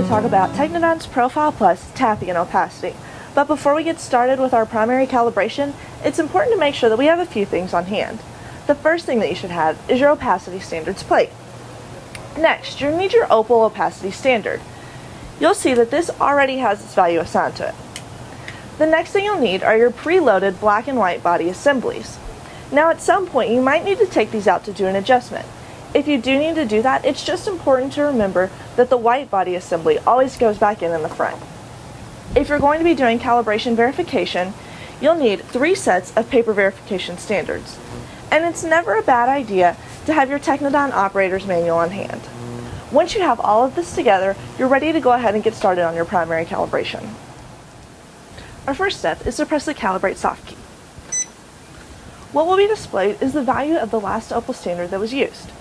to talk about Technidyne's Profile Plus tapping and opacity. But before we get started with our primary calibration, it's important to make sure that we have a few things on hand. The first thing that you should have is your opacity standards plate. Next, you'll need your Opal opacity standard. You'll see that this already has its value assigned to it. The next thing you'll need are your preloaded black and white body assemblies. Now at some point you might need to take these out to do an adjustment. If you do need to do that, it's just important to remember that the white body assembly always goes back in the front. If you're going to be doing calibration verification, you'll need 3 sets of paper verification standards. And it's never a bad idea to have your Technidyne operator's manual on hand. Once you have all of this together, you're ready to go ahead and get started on your primary calibration. Our first step is to press the Calibrate soft key. What will be displayed is the value of the last Opal standard that was used.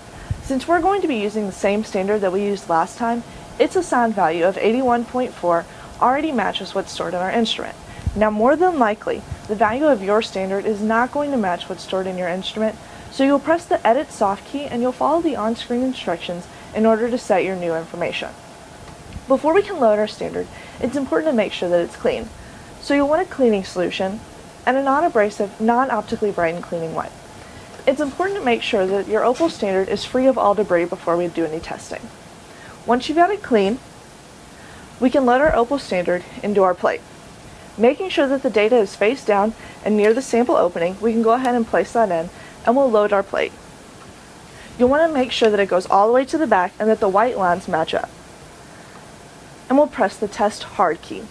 Since we're going to be using the same standard that we used last time, its assigned value of 81.4 already matches what's stored in our instrument. Now more than likely, the value of your standard is not going to match what's stored in your instrument, so you'll press the Edit soft key and you'll follow the on-screen instructions in order to set your new information. Before we can load our standard, it's important to make sure that it's clean. So you'll want a cleaning solution and a non-abrasive, non-optically brightened cleaning wipe. It's important to make sure that your Opal standard is free of all debris before we do any testing. Once you've got it clean, we can load our Opal standard into our plate. Making sure that the data is face down and near the sample opening, we can go ahead and place that in and we'll load our plate. You'll want to make sure that it goes all the way to the back and that the white lines match up. And we'll press the Test Hard key.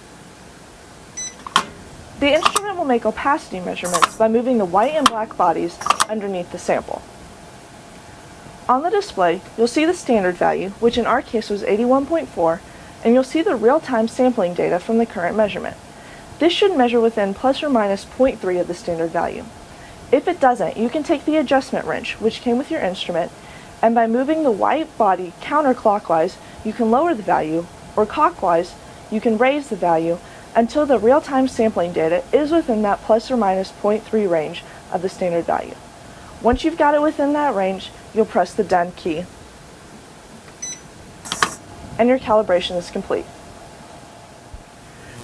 The instrument will make opacity measurements by moving the white and black bodies underneath the sample. On the display, you'll see the standard value, which in our case was 81.4, and you'll see the real-time sampling data from the current measurement. This should measure within plus or minus 0.3 of the standard value. If it doesn't, you can take the adjustment wrench, which came with your instrument, and by moving the white body counterclockwise, you can lower the value, or clockwise, you can raise the value, until the real-time sampling data is within that plus or minus 0.3 range of the standard value. Once you've got it within that range, you'll press the Done key, and your calibration is complete.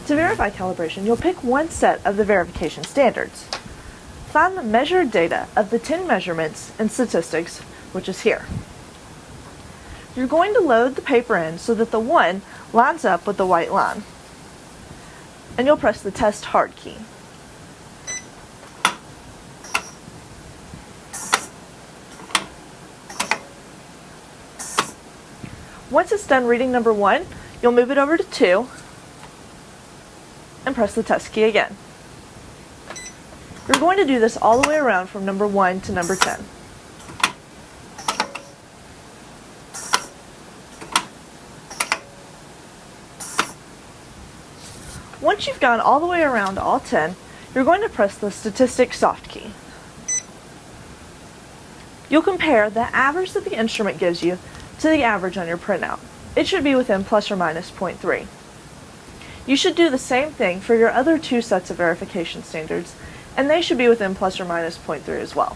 To verify calibration, you'll pick one set of the verification standards. Find the measured data of the 10 measurements and statistics, which is here. You're going to load the paper in so that the 1 lines up with the white line. And you'll press the Test Hard key. Once it's done reading number 1, you'll move it over to 2 and press the Test key again. You're going to do this all the way around from number 1 to number 10. Once you've gone all the way around all 10, you're going to press the Statistics soft key. You'll compare the average that the instrument gives you to the average on your printout. It should be within plus or minus 0.3. You should do the same thing for your other 2 sets of verification standards, and they should be within plus or minus 0.3 as well.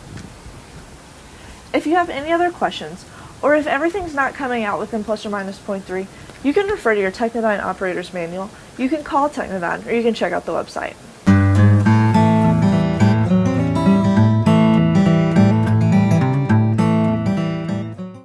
If you have any other questions, or if everything's not coming out within plus or minus 0.3, you can refer to your Technidyne operator's manual, you can call Technidyne, or you can check out the website.